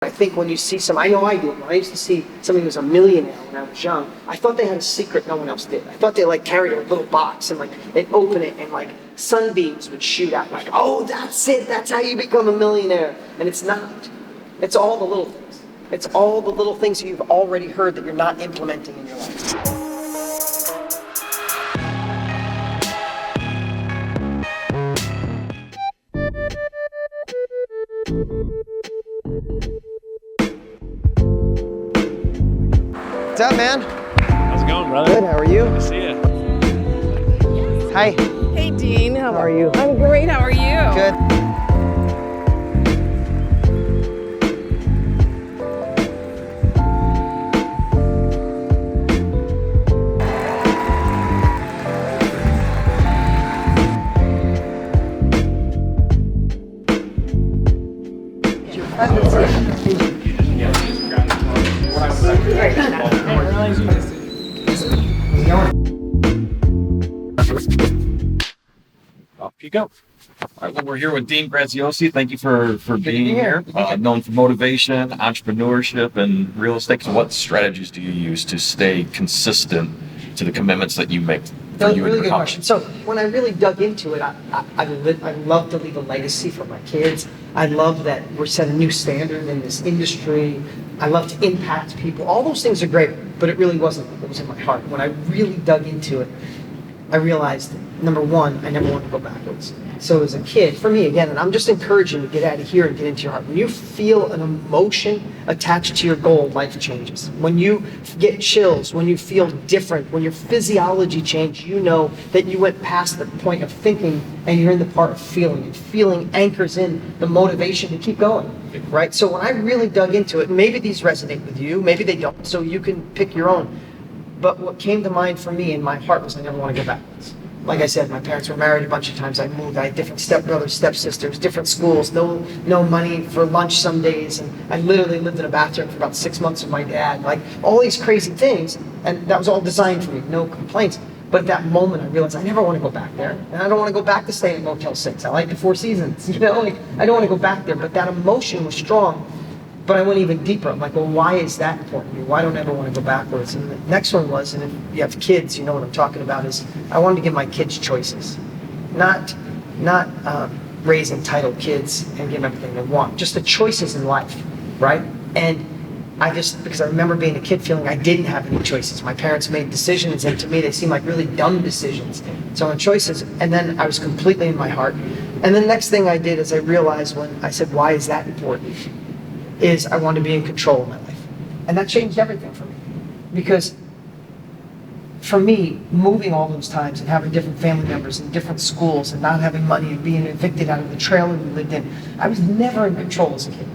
I think when you see I know I did, when I used to see somebody who was a millionaire when I was young, I thought they had a secret no one else did. I thought they like carried a little box and like they'd open it and like sunbeams would shoot out, like, oh, that's it, that's how you become a millionaire. And it's not. It's all the little things. It's all the little things you've already heard that you're not implementing in your life. What's up, man? How's it going, brother? Good, how are you? Good to see you. Hi. Hey, Dean. How are you? I'm great. How are you? Good. Off you go. All right, well, we're here with Dean Graziosi. Thank you for being here. Known for motivation, entrepreneurship, and real estate. So what strategies do you use to stay consistent to the commitments that you make for you Really and good your question. company? So when I really dug into it, I love to leave a legacy for my kids. I love that we're setting a new standard in this industry. I love to impact people. All those things are great, but it really wasn't what was in my heart. When I really dug into it, I realized, number one, I never wanted to go backwards. So as a kid, for me, again, and I'm just encouraging you to get out of here and get into your heart. When you feel an emotion attached to your goal, life changes. When you get chills, when you feel different, when your physiology changes, you know that you went past the point of thinking and you're in the part of feeling. And feeling anchors in the motivation to keep going, right? So when I really dug into it, maybe these resonate with you, maybe they don't, so you can pick your own. But what came to mind for me in my heart was I never want to go backwards. Like I said, my parents were married a bunch of times. I moved. I had different stepbrothers, stepsisters, different schools, no money for lunch some days. And I literally lived in a bathroom for about 6 months with my dad. Like all these crazy things. And that was all designed for me, no complaints. But at that moment, I realized I never want to go back there. And I don't want to go back to stay in Motel 6. I like the Four Seasons, like I don't want to go back there. But that emotion was strong. But I went even deeper. I'm like, well, why is that important to me? Why don't I ever want to go backwards? And the next one was, and if you have kids, you know what I'm talking about, is I wanted to give my kids choices. Not raise entitled kids and give them everything they want. Just the choices in life, right? And because I remember being a kid feeling I didn't have any choices. My parents made decisions, and to me, they seemed like really dumb decisions. So on choices, and then I was completely in my heart. And the next thing I did is I realized when I said, why is that important? Is I wanted to be in control of my life. And that changed everything for me. Because for me, moving all those times and having different family members in different schools and not having money and being evicted out of the trailer we lived in, I was never in control as a kid.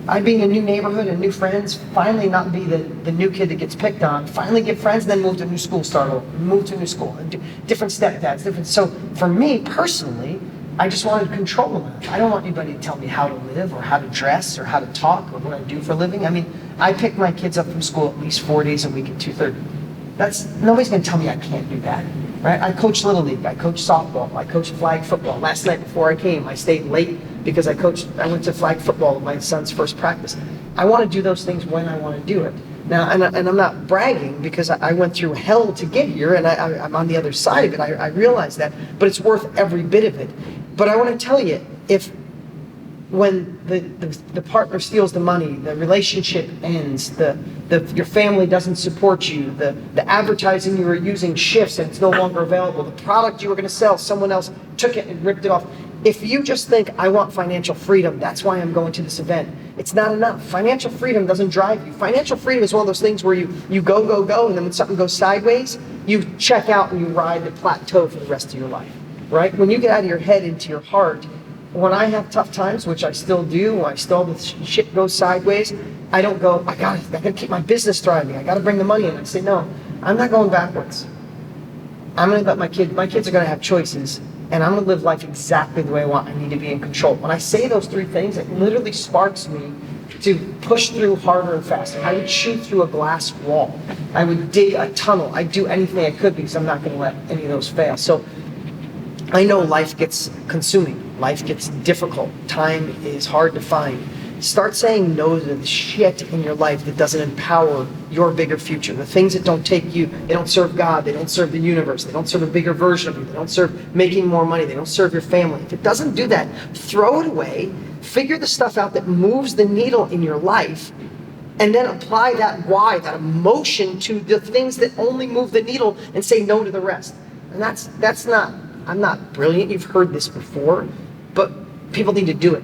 I'd be in a new neighborhood and new friends, finally not be the new kid that gets picked on, finally get friends, then move to a new school, start over, move to a new school, and different stepdads, So for me personally, I just wanted control of it. I don't want anybody to tell me how to live or how to dress or how to talk or what I do for a living. I mean, I pick my kids up from school at least 4 days a week at 2:30. Nobody's gonna tell me I can't do that, right? I coach Little League, I coach softball, I coach flag football. Last night before I came, I stayed late because I went to flag football at my son's first practice. I wanna do those things when I wanna do it. Now, and I'm not bragging because I went through hell to get here and I'm on the other side of it. I realize that, but it's worth every bit of it. But I want to tell you, when the partner steals the money, the relationship ends, your family doesn't support you, the advertising you were using shifts and it's no longer available, the product you were going to sell, someone else took it and ripped it off. If you just think, I want financial freedom, that's why I'm going to this event, it's not enough. Financial freedom doesn't drive you. Financial freedom is one of those things where you go, and then when something goes sideways, you check out and you ride the plateau for the rest of your life. Right? When you get out of your head into your heart, when I have tough times, which I still do, when the shit goes sideways, I don't go, I gotta keep my business thriving. I gotta bring the money in. I say, no, I'm not going backwards. I'm gonna let my kids are gonna have choices, and I'm gonna live life exactly the way I want. I need to be in control. When I say those three things, it literally sparks me to push through harder and faster. I would shoot through a glass wall. I would dig a tunnel. I'd do anything I could because I'm not gonna let any of those fail. So I know life gets consuming, life gets difficult, time is hard to find, Start saying no to the shit in your life that doesn't empower your bigger future. The things that don't take you, they don't serve God, they don't serve the universe, they don't serve a bigger version of you, they don't serve making more money, they don't serve your family. If it doesn't do that, throw it away, figure the stuff out that moves the needle in your life, and then apply that why, that emotion to the things that only move the needle and say no to the rest. And that's not, I'm not brilliant, you've heard this before, but people need to do it.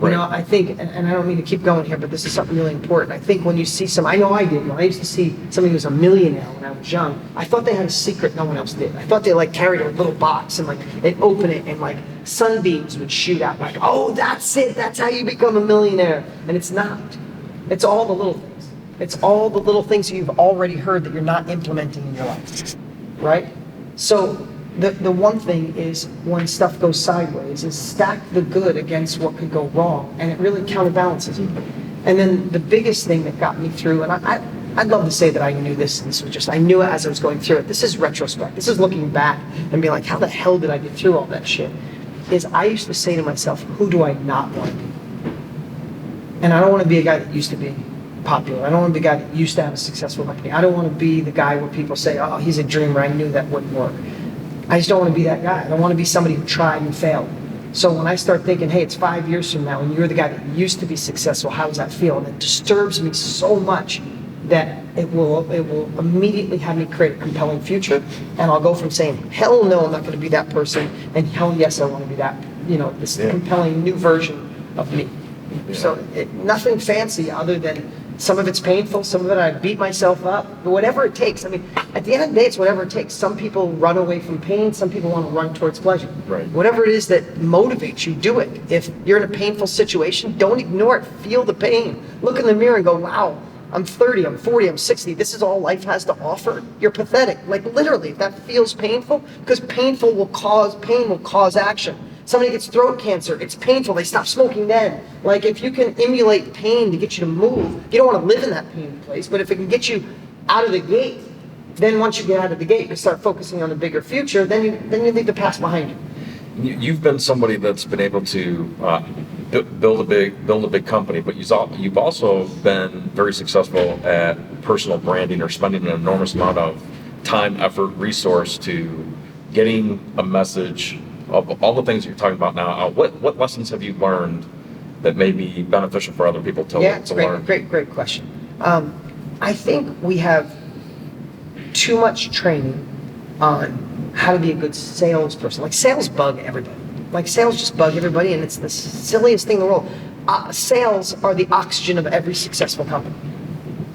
You know, I think, and I don't mean to keep going here, but this is something really important. I think when you see I know I did, when I used to see somebody who was a millionaire when I was young, I thought they had a secret no one else did. I thought they like carried a little box and like they'd open it and like sunbeams would shoot out like, oh, that's it, that's how you become a millionaire. And it's not. It's all the little things. It's all the little things you've already heard that you're not implementing in your life, right? So the one thing is when stuff goes sideways is stack the good against what could go wrong, and it really counterbalances you. And then the biggest thing that got me through, and I'd love to say that I knew this, and this was just, I knew it as I was going through it. This is retrospect. This is looking back and being like, how the hell did I get through all that shit? Is I used to say to myself, who do I not want to be? And I don't want to be a guy that used to be popular. I don't want to be a guy that used to have a successful company. I don't want to be the guy where people say, oh, he's a dreamer. I knew that wouldn't work. I just don't want to be that guy. I don't want to be somebody who tried and failed. So when I start thinking, hey, it's 5 years from now and you're the guy that used to be successful, how does that feel? And it disturbs me so much that it will immediately have me create a compelling future. And I'll go from saying, hell no, I'm not going to be that person, and hell yes, I want to be that, this compelling new version of me. Yeah. So nothing fancy other than some of it's painful, some of it I beat myself up, but whatever it takes. I mean, at the end of the day, it's whatever it takes. Some people run away from pain, some people want to run towards pleasure. Right. Whatever it is that motivates you, do it. If you're in a painful situation, don't ignore it. Feel the pain. Look in the mirror and go, wow, I'm 30, I'm 40, I'm 60. This is all life has to offer. You're pathetic. Like literally, if that feels painful, because pain will cause action. Somebody gets throat cancer, it's painful, they stop smoking then. Like if you can emulate pain to get you to move, you don't want to live in that pain place, but if it can get you out of the gate, then once you get out of the gate, you start focusing on the bigger future, then you leave the past behind you. You've been somebody that's been able to build a big company, but you've also been very successful at personal branding or spending an enormous amount of time, effort, resource to getting a message of all the things you're talking about now. What lessons have you learned that may be beneficial for other people to learn? Great question. I think we have too much training on how to be a good salesperson. Like sales bug everybody. Like sales just bug everybody, and it's the silliest thing in the world. Sales are the oxygen of every successful company.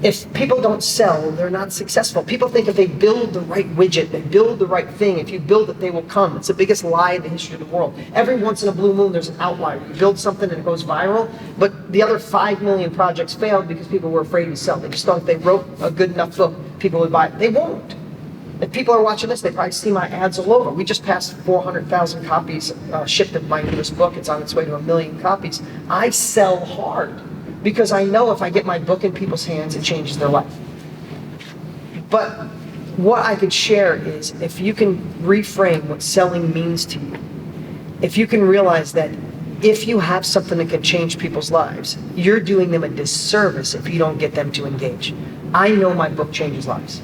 If people don't sell, they're not successful. People think if they build the right widget, they build the right thing, if you build it, they will come. It's the biggest lie in the history of the world. Every once in a blue moon, there's an outlier. You build something and it goes viral, but the other 5 million projects failed because people were afraid to sell. They just thought if they wrote a good enough book, people would buy it. They won't. If people are watching this, they probably see my ads all over. We just passed 400,000 copies shipped of my newest book. It's on its way to 1 million copies. I sell hard, because I know if I get my book in people's hands, it changes their life. But what I could share is if you can reframe what selling means to you, if you can realize that if you have something that can change people's lives, you're doing them a disservice if you don't get them to engage. I know my book changes lives.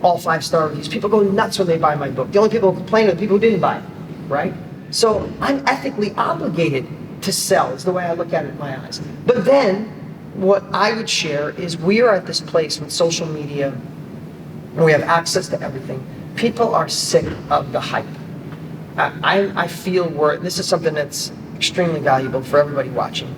All 5-star reviews. People go nuts when they buy my book. The only people who complain are the people who didn't buy it, right? So I'm ethically obligated to sell, is the way I look at it in my eyes. But then, what I would share is we are at this place with social media, and we have access to everything. People are sick of the hype. I feel this is something that's extremely valuable for everybody watching.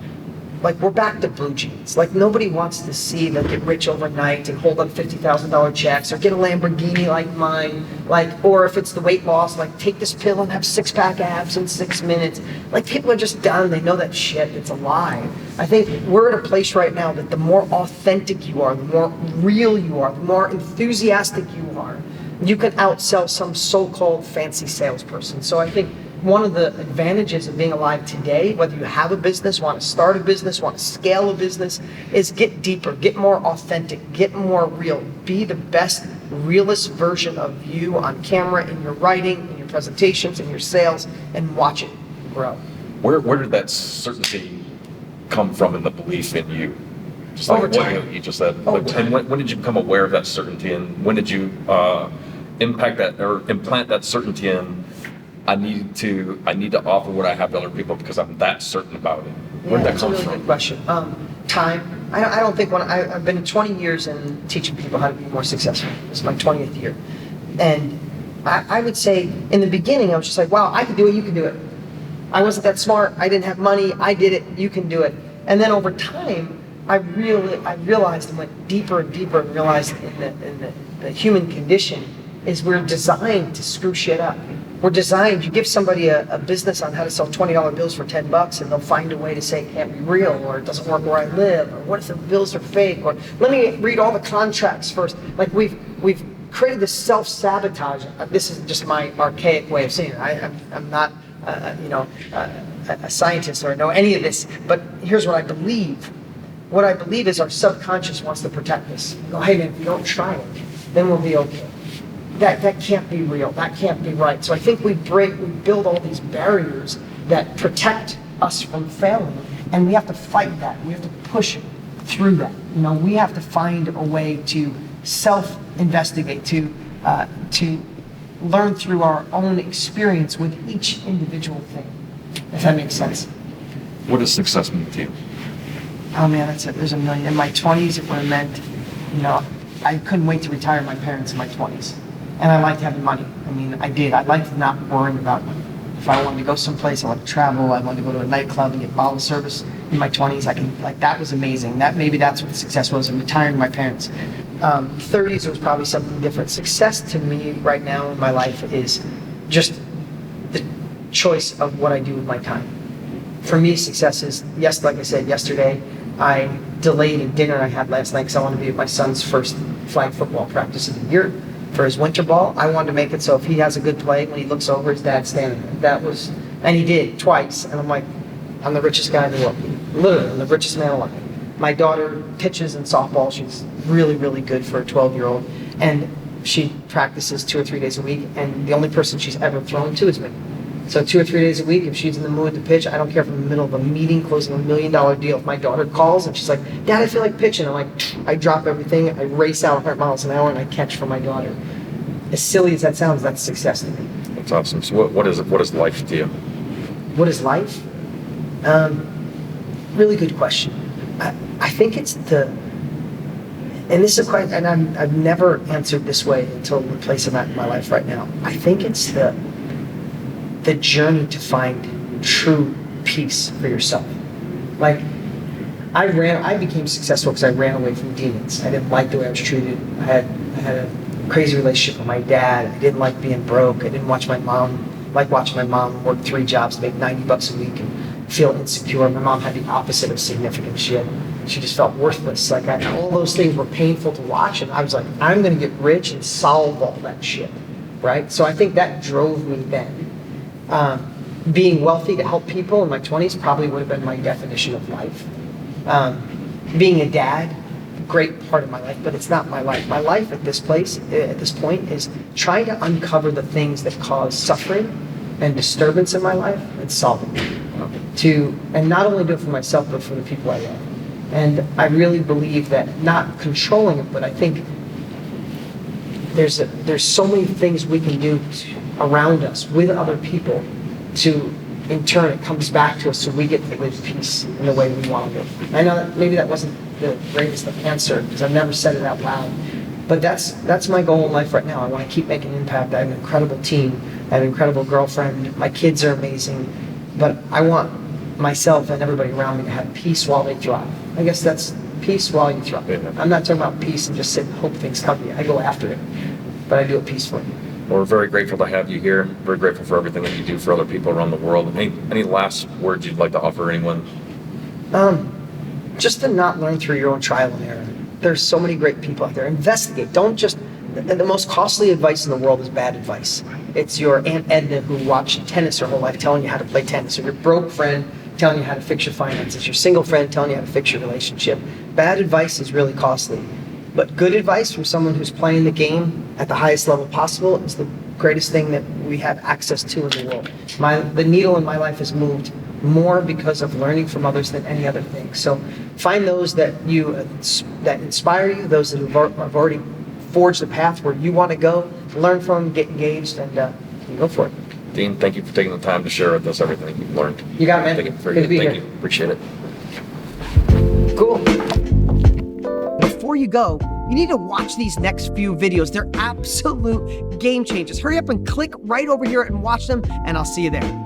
Like, we're back to blue jeans. Like, nobody wants to see them get rich overnight and hold up $50,000 checks or get a Lamborghini like mine. Like, or if it's the weight loss, like, take this pill and have 6-pack abs in 6 minutes. Like, people are just done. They know that shit. It's a lie. I think we're at a place right now that the more authentic you are, the more real you are, the more enthusiastic you are, you can outsell some so-called fancy salesperson. So I think one of the advantages of being alive today, whether you have a business, want to start a business, want to scale a business, is get deeper, get more authentic, get more real. Be the best, realest version of you on camera, in your writing, in your presentations, in your sales, and watch it grow. Where did that certainty come from in the belief in you? Just Over like what time. you just said. Over time. And when did you become aware of that certainty, and when did you impact that or implant that certainty in? I need to offer what I have to other people because I'm that certain about it. Where did that That's a come really from? good question. Time. I don't think I've been 20 years in teaching people how to be more successful. This is my 20th year. And I would say in the beginning, I was just like, wow, I can do it, you can do it. I wasn't that smart, I didn't have money, I did it, you can do it. And then over time, I realized and went deeper and deeper and realized in the human condition is we're designed to screw shit up. We're designed, you give somebody a business on how to sell $20 bills for $10 and they'll find a way to say it can't be real, or it doesn't work where I live, or what if the bills are fake, or let me read all the contracts first. Like we've created this self-sabotage. This is just my archaic way of saying it. I'm not a scientist or know any of this, but here's what I believe. What I believe is our subconscious wants to protect us. Go, hey man, if you don't try it, then we'll be okay. That can't be real. That can't be right. So I think we build all these barriers that protect us from failing, and we have to fight that. We have to push through that. We have to find a way to self-investigate, to learn through our own experience with each individual thing. If that makes sense. What does success mean to you? Oh man, there's a million. In my 20s, it would have meant, I couldn't wait to retire my parents in my 20s. And I liked having money. I mean, I did. I liked not worrying about money. If I wanted to go someplace, I wanted to travel, I wanted to go to a nightclub and get bottle service in my 20s. That was amazing. Maybe that's what success was, in retiring my parents. 30s was probably something different. Success to me right now in my life is just the choice of what I do with my time. For me, success is, yes, like I said yesterday, I delayed a dinner I had last night because I wanted to be at my son's first flag football practice of the year for his winter ball. I wanted to make it so if he has a good play, when he looks over, his dad's standing there. And he did, twice. And I'm like, I'm the richest guy in the world. Literally, I'm the richest man alive. My daughter pitches in softball. She's really, really good for a 12-year-old. And she practices 2 or 3 days a week. And the only person she's ever thrown to is me. So 2 or 3 days a week, if she's in the mood to pitch, I don't care if I'm in the middle of a meeting closing $1 million deal. If my daughter calls and she's like, Dad, I feel like pitching. I'm like, I drop everything, I race out 100 miles an hour, and I catch for my daughter. As silly as that sounds, that's success to me. That's awesome. So what is life to you? What is life? Really good question. I think it's and this is quite, and I've never answered this way until the place I'm at in my life right now. I think it's the journey to find true peace for yourself. Like, I became successful because I ran away from demons. I didn't like the way I was treated. I had a crazy relationship with my dad. I didn't like being broke. I didn't watching my mom work 3 jobs to make $90 a week and feel insecure. My mom had the opposite of significant. She just felt worthless. All those things were painful to watch, and I was like, I'm going to get rich and solve all that shit, right? So I think that drove me then. Being wealthy to help people in my 20s probably would have been my definition of life. Being a dad, great part of my life, but it's not my life. My life at this point is trying to uncover the things that cause suffering and disturbance in my life and solve it. And not only do it for myself, but for the people I love. And I really believe that not controlling it, but I think there's so many things we can do around us with other people to, in turn, it comes back to us so we get to live peace in the way we want to live. I know that maybe that wasn't the greatest of answer because I've never said it out loud, but that's my goal in life right now. I want to keep making impact. I have an incredible team. I have an incredible girlfriend. My kids are amazing, but I want myself and everybody around me to have peace while they thrive. I guess that's peace while you thrive. I'm not talking about peace and just sit and hope things come to you. I go after it, but I do it peacefully. Well, we're very grateful to have you here. Very grateful for everything that you do for other people around the world. Any last words you'd like to offer anyone? Just to not learn through your own trial and error. There's so many great people out there. Investigate. Don't just. The most costly advice in the world is bad advice. It's your Aunt Edna who watched tennis her whole life telling you how to play tennis, or your broke friend telling you how to fix your finances, your single friend telling you how to fix your relationship. Bad advice is really costly. But good advice from someone who's playing the game at the highest level possible is the greatest thing that we have access to in the world. The needle in my life has moved more because of learning from others than any other thing. So find those that that inspire you, those that have already forged the path where you want to go, learn from them, get engaged, and go for it. Dean, thank you for taking the time to share with us everything you've learned. You got it, man. Thank you. Good to be Thank here. you. Appreciate it. Cool. Before you go, you need to watch these next few videos. They're absolute game changers. Hurry up and click right over here and watch them, and I'll see you there.